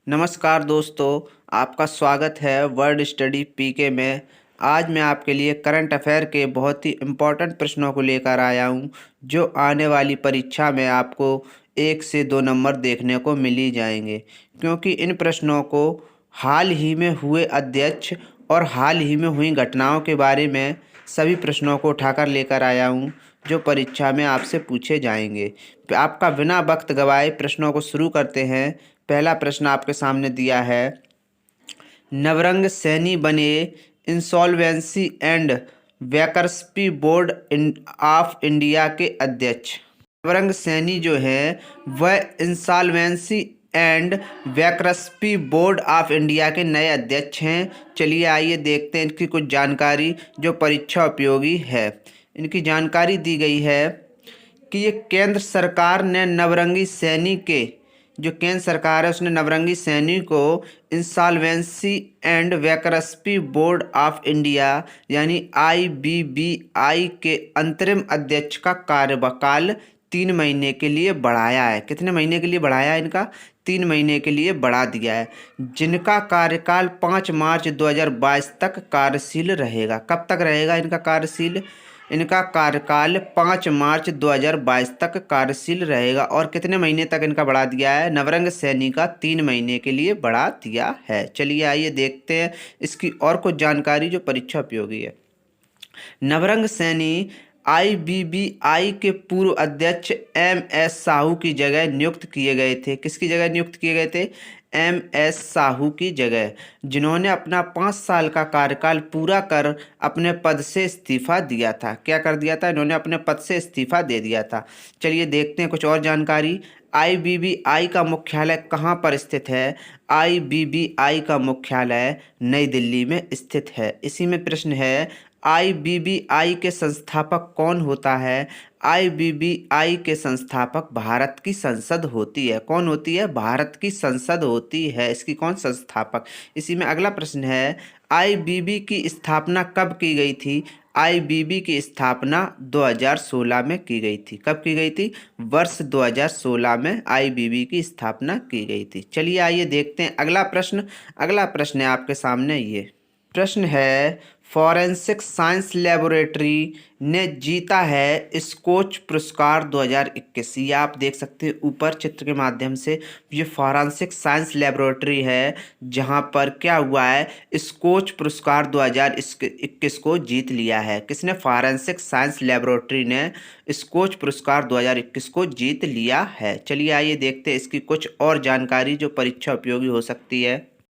नमस्कार दोस्तों, आपका स्वागत है वर्ड स्टडी पीके में। आज मैं आपके लिए करंट अफेयर के बहुत ही इम्पोर्टेंट प्रश्नों को लेकर आया हूं, जो आने वाली परीक्षा में आपको 1 से 2 नंबर देखने को मिल ही जाएंगे, क्योंकि इन प्रश्नों को हाल ही में हुए अध्यक्ष और हाल ही में हुई घटनाओं के बारे में सभी प्रश्नों को उठाकर लेकर आया हूं, जो परीक्षा में आपसे पूछे जाएंगे। आपका बिना वक्त गवाए प्रश्नों को शुरू करते हैं। पहला प्रश्न आपके सामने दिया है, नवरंग सैनी बने insolvency and bankruptcy board of India के अध्यक्ष। नवरंग सैनी जो है वह insolvency and bankruptcy board of India के नए अध्यक्ष हैं। चलिए आइए देखते हैं इनकी कुछ जानकारी जो परीक्षा उपयोगी है। इनकी जानकारी दी गई है कि ये केंद्र सरकार ने नवरंगी सैनी के जो केंद्र सरकार है उसने नवरंगी सैनी को insolvency and bankruptcy board of India यानी IBBI के अंतरिम अध्यक्ष का कार्यकाल 3 महीने के लिए बढ़ाया है। कितने महीने के लिए बढ़ाया है? इनका 3 महीने के लिए बढ़ा दिया है, जिनका कार्यकाल 5 मार्च 2022 तक कार्यशील रहेगा। कब तक रहेगा इनका कार्यशील? इनका कार्यकाल 5 मार्च 2022 तक कार्यशील रहेगा। और कितने महीने तक इनका बढ़ा दिया है? नवरंग सैनी का 3 महीने के लिए बढ़ा दिया है। चलिए आइए देखते हैं इसकी और कुछ जानकारी जो परीक्षा उपयोगी है। नवरंग सैनी IBBI के पूर्व अध्यक्ष MS साहू की जगह नियुक्त किए गए थे। किसकी जगह नियुक्त किए गए थे? MS साहू की जगह, जिन्होंने अपना 5 साल का कार्यकाल पूरा कर अपने पद से इस्तीफा दिया था। क्या कर दिया था? इन्होंने अपने पद से इस्तीफा दे दिया था। चलिए देखते हैं कुछ और जानकारी। IBBI का मुख्यालय कहाँ पर स्थित है? IBBI का मुख्यालय नई दिल्ली में स्थित है। इसी में प्रश्न है, IBBI के संस्थापक कौन होता है? IBBI के संस्थापक भारत की संसद होती है। कौन होती है? भारत की संसद होती है इसकी कौन संस्थापक। इसी में अगला प्रश्न है, IBB की स्थापना कब की गई थी? IBB की स्थापना 2016 में की गई थी। कब की गई थी? वर्ष 2016 में IBB की स्थापना की गई थी। चलिए आइए देखते हैं अगला प्रश्न। अगला प्रश्न है आपके सामने, ये प्रश्न है, फॉरेंसिक साइंस लेबोरेटरी ने जीता है स्कोच पुरस्कार 2021। ये आप देख सकते हैं ऊपर चित्र के माध्यम से। ये फॉरेंसिक साइंस लेबोरेटरी है जहां पर क्या हुआ है, स्कोच पुरस्कार 2021 को जीत लिया है। किसने? फॉरेंसिक साइंस लेबोरेटरी ने स्कोच पुरस्कार 2021 को जीत लिया है। चलिए आइए देखते हैं इसकी कुछ और जानकारी जो परीक्षा उपयोगी हो सकती है।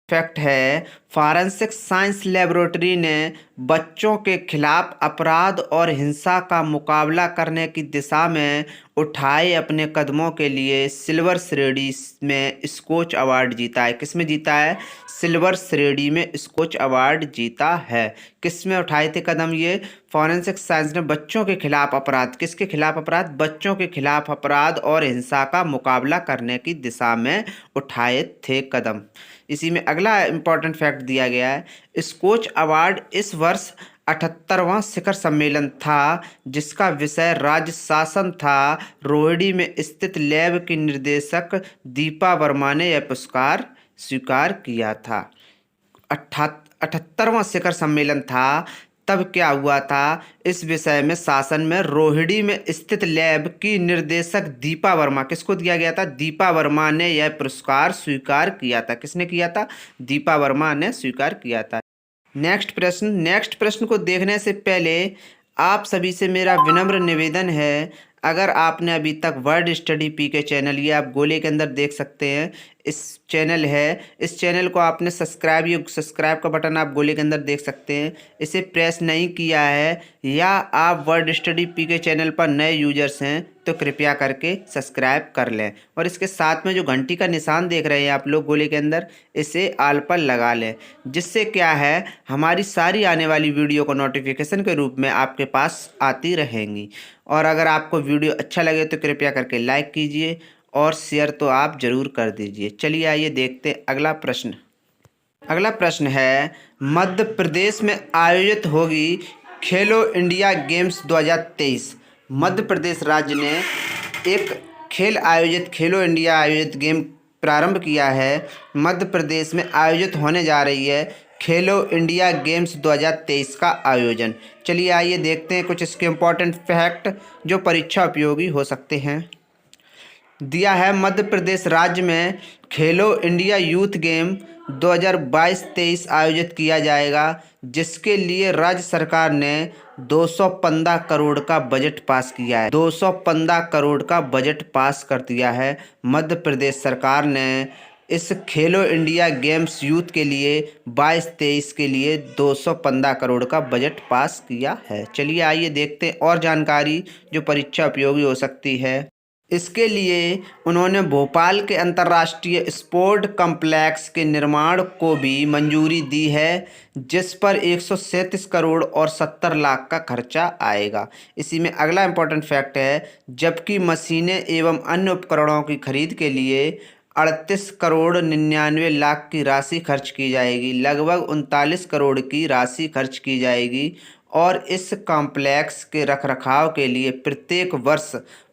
फैक्ट है, फॉरेंसिक साइंस लेबोरेटरी ने बच्चों के खिलाफ अपराध और हिंसा का मुकाबला करने की दिशा में उठाए अपने कदमों के लिए सिल्वर श्रेणी में स्कोच अवार्ड जीता है। किस में जीता है? सिल्वर श्रेणी में स्कोच अवार्ड जीता है। किस में उठाए थे कदम? ये फॉरेंसिक साइंस ने बच्चों के खिलाफ अपराध, किसके खिलाफ अपराध? बच्चों के खिलाफ अपराध और हिंसा का मुकाबला करने की दिशा में उठाए थे कदम। इसी में अगला इम्पॉर्टेंट फैक्ट दिया गया है, स्कोच अवार्ड इस वर्ष 78वां शिखर सम्मेलन था, जिसका विषय राज्य शासन था। रोहिणी में स्थित लैब की निर्देशक दीपा वर्मा ने यह पुरस्कार स्वीकार किया था। 78वां शिखर सम्मेलन था, तब क्या हुआ था? इस विषय में शासन में रोहिणी में स्थित लैब की निर्देशक दीपा वर्मा, किसको दिया गया था? दीपा वर्मा ने यह पुरस्कार स्वीकार किया था। किसने किया था? दीपा वर्मा ने स्वीकार किया था। नेक्स्ट प्रश्न को देखने से पहले आप सभी से मेरा विनम्र निवेदन है, अगर आपने अभी तक वर्ड स्टडी पीके चैनल, ये आप गोले के अंदर देख सकते हैं, इस चैनल है, इस चैनल को आपने सब्सक्राइब का बटन आप गोले के अंदर देख सकते हैं, इसे प्रेस नहीं किया है, या आप वर्ड स्टडी पीके चैनल पर नए यूजर्स हैं तो कृपया करके सब्सक्राइब कर लें। और इसके साथ में जो घंटी का निशान देख रहे हैं आप लोग गोले के अंदर, इसे आल पर लगा लें, जिससे क्या है, हमारी सारी आने वाली वीडियो को नोटिफिकेशन के रूप में आपके पास आती रहेंगी। और अगर आपको वीडियो अच्छा लगे तो कृपया करके लाइक कीजिए और शेयर तो आप ज़रूर कर दीजिए। चलिए आइए देखते हैं अगला प्रश्न। अगला प्रश्न है, मध्य प्रदेश में आयोजित होगी खेलो इंडिया गेम्स 2023। मध्य प्रदेश राज्य ने एक खेलो इंडिया आयोजित गेम प्रारंभ किया है। मध्य प्रदेश में आयोजित होने जा रही है खेलो इंडिया गेम्स 2023 का आयोजन। चलिए आइए देखते हैं कुछ इसके इम्पोर्टेंट फैक्ट जो परीक्षा उपयोगी हो सकते हैं। दिया है मध्य प्रदेश राज्य में खेलो इंडिया यूथ गेम 2022-23 आयोजित किया जाएगा, जिसके लिए राज्य सरकार ने 215 करोड़ का बजट पास किया है। 215 करोड़ का बजट पास कर दिया है मध्य प्रदेश सरकार ने इस खेलो इंडिया गेम्स यूथ के लिए 22-23 के लिए 215 करोड़ का बजट पास किया है। चलिए आइए देखते हैं और जानकारी जो परीक्षा उपयोगी हो सकती है। इसके लिए उन्होंने भोपाल के अंतर्राष्ट्रीय स्पोर्ट कॉम्प्लेक्स के निर्माण को भी मंजूरी दी है, जिस पर 137 करोड़ और 70 लाख का खर्चा आएगा। इसी में अगला इम्पोर्टेंट फैक्ट है, जबकि मशीनें एवं अन्य उपकरणों की खरीद के लिए 38 करोड़ 99 लाख की राशि खर्च की जाएगी। लगभग 39 करोड़ की राशि खर्च की जाएगी और इस कॉम्प्लेक्स के रखरखाव के लिए प्रत्येक वर्ष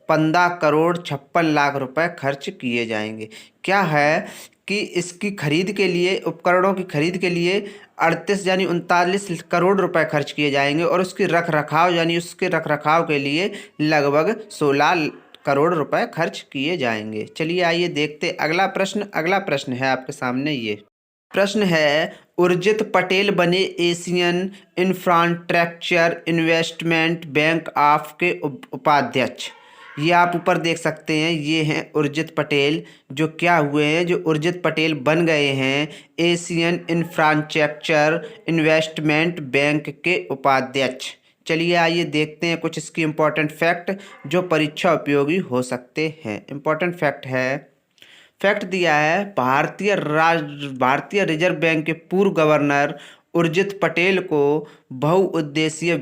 15 करोड़ 56 लाख रुपए खर्च किए जाएंगे। क्या है कि इसकी खरीद के लिए, उपकरणों की खरीद के लिए 38 यानी 39 करोड़ रुपए खर्च किए जाएंगे और उसके रखरखाव के लिए लगभग 16 करोड़ रुपए खर्च किए जाएंगे। चलिए आइए देखते अगला प्रश्न है आपके सामने। ये प्रश्न है, उर्जित पटेल बने Asian infrastructure investment bank of के उपाध्यक्ष। ये आप ऊपर देख सकते हैं, ये हैं उर्जित पटेल, जो क्या हुए हैं, जो उर्जित पटेल बन गए हैं एशियन इंफ्रास्ट्रक्चर इन्वेस्टमेंट बैंक के उपाध्यक्ष। चलिए आइए देखते हैं कुछ इसकी इम्पोर्टेंट फैक्ट जो परीक्षा उपयोगी हो सकते हैं। इम्पोर्टेंट फैक्ट है, फैक्ट दिया है, भारतीय रिजर्व बैंक के पूर्व गवर्नर उर्जित पटेल को बहुउद्देशीय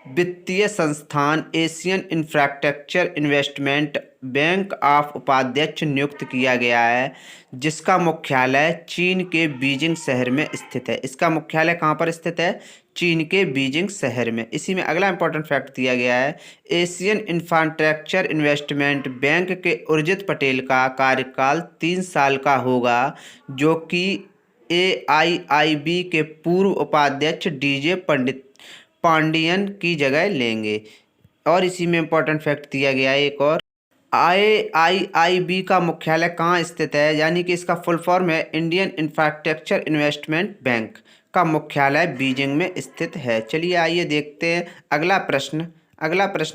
वित्तीय संस्थान Asian infrastructure investment bank of उपाध्यक्ष नियुक्त किया गया है, जिसका मुख्यालय चीन के बीजिंग शहर में स्थित है। इसका मुख्यालय कहाँ पर स्थित है? चीन के बीजिंग शहर में। इसी में अगला इंपॉर्टेंट फैक्ट दिया गया है, एशियन इंफ्रास्ट्रक्चर इन्वेस्टमेंट बैंक के उर्जित पटेल का कार्यकाल 3 साल का होगा, जो कि AIIB के पूर्व उपाध्यक्ष DJ पांडियन की जगह लेंगे। और इसी में इम्पोर्टेंट फैक्ट दिया गया है एक और, AIIB का मुख्यालय कहाँ स्थित है, यानी कि इसका फुल फॉर्म है इंडियन इंफ्रास्ट्रक्चर इन्वेस्टमेंट बैंक का मुख्यालय बीजिंग में स्थित है। चलिए आइए देखते हैं अगला प्रश्न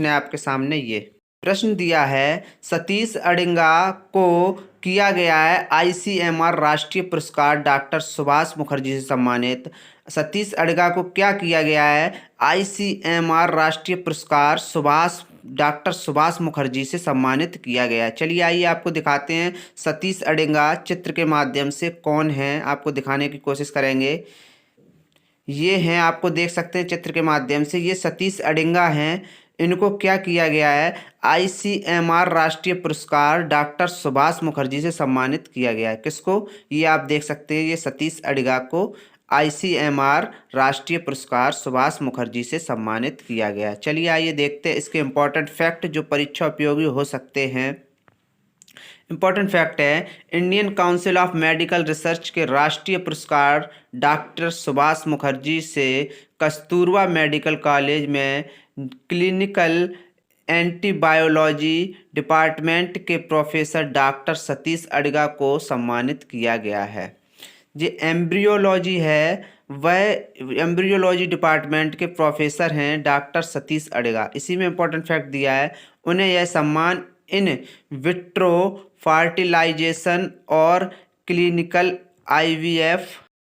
है आपके सामने। ये प्रश्न दिया है, सतीश अडिंगा को किया गया है ICMR राष्ट्रीय पुरस्कार डॉक्टर सुभाष मुखर्जी से सम्मानित। सतीश अडिगा को क्या किया गया है? ICMR राष्ट्रीय पुरस्कार डॉक्टर सुभाष मुखर्जी से सम्मानित किया गया है। चलिए आइए आपको दिखाते हैं सतीश अडिगा चित्र के माध्यम से कौन है, आपको दिखाने की कोशिश करेंगे। ये हैं, आपको देख सकते हैं चित्र के माध्यम से, ये सतीश अडिगा हैं। इनको क्या किया गया है? ICMR राष्ट्रीय पुरस्कार डॉक्टर सुभाष मुखर्जी से सम्मानित किया गया है। किसको? ये आप देख सकते हैं, ये सतीश अडिगा को ICMR राष्ट्रीय पुरस्कार सुभाष मुखर्जी से सम्मानित किया गया। चलिए आइए देखते हैं इसके इम्पोर्टेंट फैक्ट जो परीक्षा उपयोगी हो सकते हैं। इम्पोर्टेंट फैक्ट है, Indian council of medical research के राष्ट्रीय पुरस्कार डॉक्टर सुभाष मुखर्जी से कस्तूरबा मेडिकल कॉलेज में क्लिनिकल एंटीबायोलॉजी डिपार्टमेंट के प्रोफेसर डॉक्टर सतीश अडिगा को सम्मानित किया गया है। जो एम्ब्रियोलॉजी है, वह एम्ब्रियोलॉजी डिपार्टमेंट के प्रोफेसर हैं डॉक्टर सतीश अडिगा। इसी में इम्पोर्टेंट फैक्ट दिया है, उन्हें यह सम्मान इन विट्रो फर्टिलाइजेशन और क्लिनिकल IVF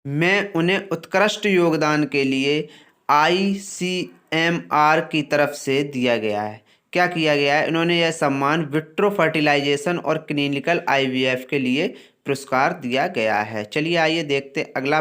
में उन्हें उत्कृष्ट योगदान के लिए ICMR की तरफ से दिया गया है। क्या किया गया है? इन्होंने यह सम्मान विट्रो फर्टिलाइजेशन और क्लिनिकल IVF के लिए पुरस्कार दिया गया है। चलिए आइए देखते हैं अगला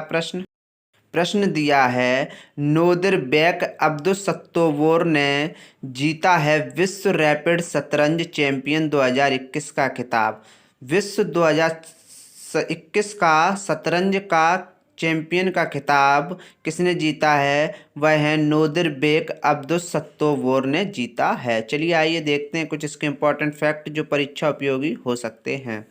प्रश्न दिया है, नोदिरबेक अब्दुसत्तोवोर ने जीता है विश्व रैपिड शतरंज चैंपियन 2021 का खिताब। विश्व 2021 का शतरंज का चैंपियन का खिताब किसने जीता है? वह है नोदिरबेक अब्दुसत्तोवोर ने जीता है। चलिए आइए देखते हैं कुछ इसके इम्पोर्टेंट फैक्ट जो परीक्षा उपयोगी हो सकते हैं।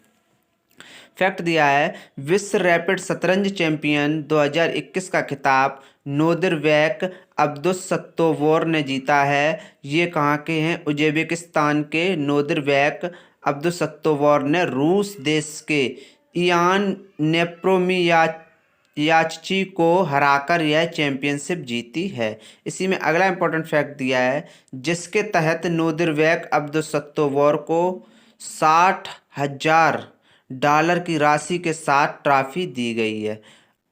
फैक्ट दिया है, विश्व रैपिड शतरंज चैंपियन 2021 का खिताब नोदिरबेक अब्दुसत्तोवोर ने जीता है। ये कहाँ के हैं? उज्बेकिस्तान के नोदिरबेक अब्दुसत्तोवोर ने रूस देश के इयान नेप्रोमियाच्ची को हराकर यह चैंपियनशिप जीती है। इसी में अगला इंपॉर्टेंट फैक्ट दिया है, जिसके तहत नोदिरबेक अब्दुसत्तोवोर को $60,000 की राशि के साथ ट्रॉफी दी गई है।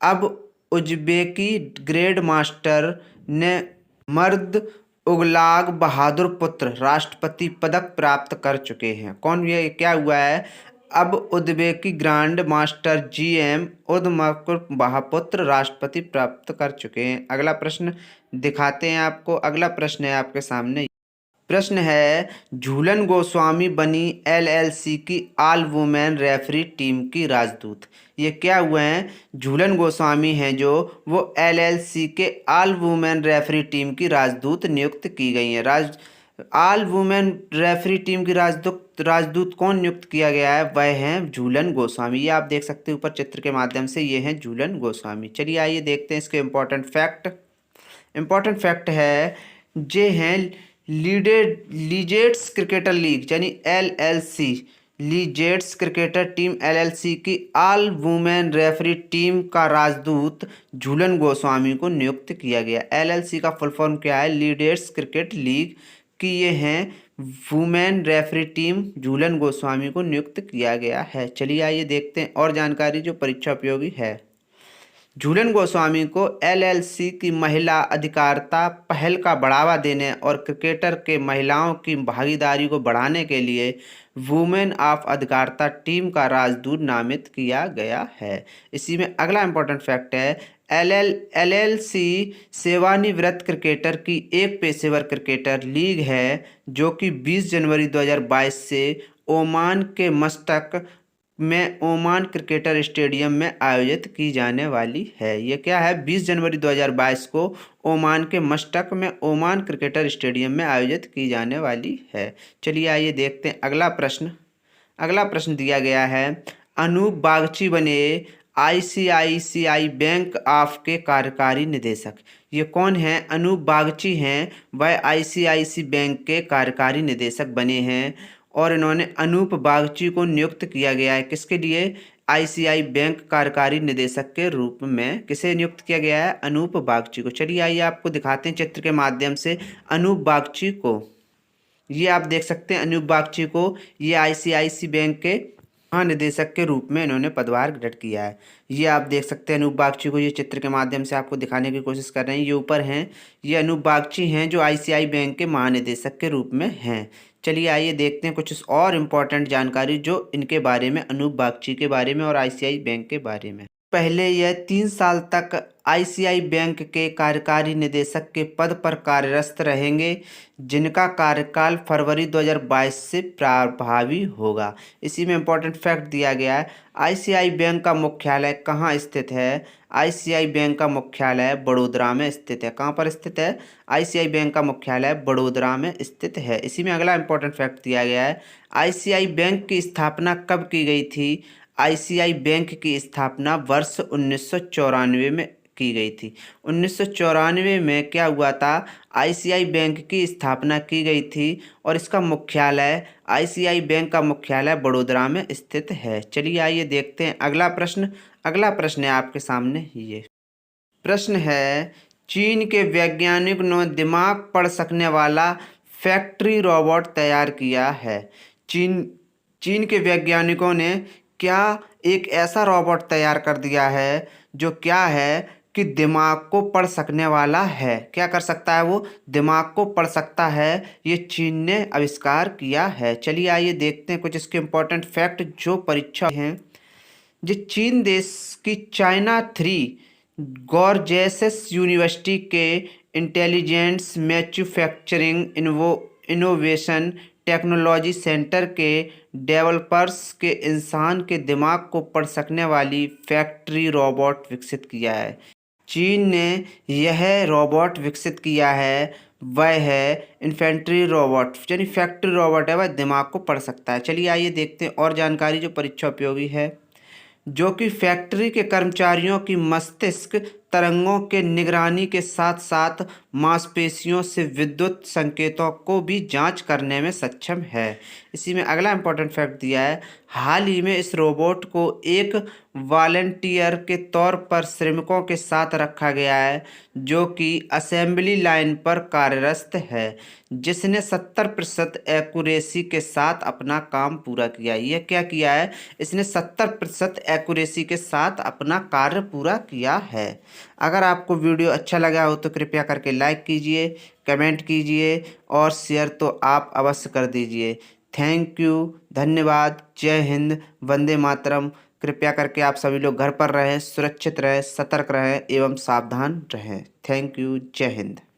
अब उज्बेकी ग्रैंड मास्टर ने मर्द उगलाग बहादुर पुत्र राष्ट्रपति पदक प्राप्त कर चुके हैं। कौन? ये क्या हुआ है? अब उज्बेकी ग्रैंड मास्टर GM उदमकुर बहापुत्र राष्ट्रपति प्राप्त कर चुके हैं। अगला प्रश्न दिखाते हैं आपको। अगला प्रश्न है आपके सामने। प्रश्न है, झूलन गोस्वामी बनी LLC की ऑल वुमेन रेफरी टीम की राजदूत। ये क्या हुए हैं? झूलन गोस्वामी हैं जो वो LLC के ऑल वुमेन रेफरी टीम की राजदूत नियुक्त की गई हैं। ऑल वुमेन रेफरी टीम की राजदूत कौन नियुक्त किया गया है? वह हैं झूलन गोस्वामी। ये आप देख सकते हैं ऊपर चित्र के माध्यम से, ये हैं झूलन गोस्वामी। चलिए आइए देखते हैं इसके इम्पोर्टेंट फैक्ट है, जे हैं लीजेंड्स क्रिकेटर लीग यानी LLC, legends cricketer team LLC की ऑल वुमेन रेफरी टीम का राजदूत झूलन गोस्वामी को नियुक्त किया गया। LLC का फुल फॉर्म क्या है? लीजेंड्स क्रिकेट लीग की ये हैं women referee team Jhulan Goswami को नियुक्त किया गया है। चलिए आइए देखते हैं और जानकारी जो परीक्षा उपयोगी है। झूलन गोस्वामी को LLC की महिला अधिकारिता पहल का बढ़ावा देने और क्रिकेटर के महिलाओं की भागीदारी को बढ़ाने के लिए वुमेन ऑफ अधिकारिता टीम का राजदूत नामित किया गया है। इसी में अगला इंपॉर्टेंट फैक्ट है, LLC सेवानिवृत्त क्रिकेटर की एक पेशेवर क्रिकेटर लीग है जो कि 20 जनवरी 2022 से ओमान के मस्कट में ओमान क्रिकेटर स्टेडियम में आयोजित की जाने वाली है। ये क्या है? 20 जनवरी 2022 को ओमान के मस्कट में ओमान क्रिकेटर स्टेडियम में आयोजित की जाने वाली है। चलिए आइए देखते हैं अगला प्रश्न दिया गया है, अनूप बागची बने ICICI बैंक ऑफ के कार्यकारी निदेशक। ये कौन हैं? अनूप बागची हैं, वह ICICI बैंक के कार्यकारी निदेशक बने हैं और इन्होंने अनूप बागची को नियुक्त किया गया है। किसके लिए? ICICI बैंक कार्यकारी निदेशक के रूप में। किसे नियुक्त किया गया है? अनूप बागची को। चलिए आइए आपको दिखाते हैं चित्र के माध्यम से अनूप बागची को। ये आप देख सकते हैं अनूप बागची को, ये ICICI बैंक के महानिदेशक के रूप में इन्होंने पदभार ग्रहण किया है। ये आप देख सकते हैं अनूप बागची को, ये चित्र के माध्यम से आपको दिखाने की कोशिश कर रहे हैं। ये ऊपर हैं, ये अनूप बागची हैं जो ICICI बैंक के महानिदेशक के रूप में हैं। चलिए आइए देखते हैं कुछ और इम्पोर्टेंट जानकारी जो इनके बारे में, अनूप बागची के बारे में और ICICI बैंक के बारे में। पहले यह 3 साल तक ICICI बैंक के कार्यकारी निदेशक के पद पर कार्यरत रहेंगे, जिनका कार्यकाल फरवरी 2022 से प्रभावी होगा। इसी में इम्पोर्टेंट फैक्ट दिया गया है, ICICI बैंक का मुख्यालय कहाँ स्थित है? ICICI बैंक का मुख्यालय बड़ोदरा में स्थित है। कहाँ पर स्थित है? ICICI बैंक का मुख्यालय बड़ोदरा में स्थित है। इसी में अगला इम्पोर्टेंट फैक्ट दिया गया है, ICICI बैंक की स्थापना कब की गई थी? ICICI बैंक की स्थापना वर्ष 1994 में की गई थी। 1994 में क्या हुआ था? ICICI बैंक की स्थापना की गई थी और इसका मुख्यालय, ICICI बैंक का मुख्यालय बड़ोदरा में स्थित है। चलिए आइए देखते हैं अगला प्रश्न है आपके सामने। ये प्रश्न है, चीन के वैज्ञानिक ने दिमाग पढ़ सकने वाला फैक्ट्री रोबोट तैयार किया है। चीन के वैज्ञानिकों ने क्या एक ऐसा रोबोट तैयार कर दिया है जो क्या है कि दिमाग को पढ़ सकने वाला है। क्या कर सकता है वो? दिमाग को पढ़ सकता है। ये चीन ने आविष्कार किया है। चलिए आइए देखते हैं कुछ इसके इम्पोर्टेंट फैक्ट जो परीक्षा हैं। जो चीन देश की चाइना 3 गॉर्जेसस यूनिवर्सिटी के intelligence manufacturing innovation technology centre के डेवलपर्स के इंसान के दिमाग को पढ़ सकने वाली फैक्ट्री रोबोट विकसित किया है। चीन ने यह रोबोट विकसित किया है, वह है इन्फेंट्री रोबोट, यानी फैक्ट्री रोबोट है, वह दिमाग को पढ़ सकता है। चलिए आइए देखते हैं और जानकारी जो परीक्षा उपयोगी है। जो कि फैक्ट्री के कर्मचारियों की मस्तिष्क तरंगों के निगरानी के साथ साथ मांसपेशियों से विद्युत संकेतों को भी जांच करने में सक्षम है। इसी में अगला इंपॉर्टेंट फैक्ट दिया है, हाल ही में इस रोबोट को एक वॉलंटियर के तौर पर श्रमिकों के साथ रखा गया है, जो कि असेंबली लाइन पर कार्यरत है, जिसने 70% एक्यूरेसी के साथ अपना काम पूरा किया। यह क्या किया है? इसने 70% एक्यूरेसी के साथ अपना कार्य पूरा किया है। अगर आपको वीडियो अच्छा लगा हो तो कृपया करके लाइक कीजिए, कमेंट कीजिए और शेयर तो आप अवश्य कर दीजिए। थैंक यू, धन्यवाद, जय हिंद, वंदे मातरम। कृपया करके आप सभी लोग घर पर रहें, सुरक्षित रहें, सतर्क रहें एवं सावधान रहें। थैंक यू, जय हिंद।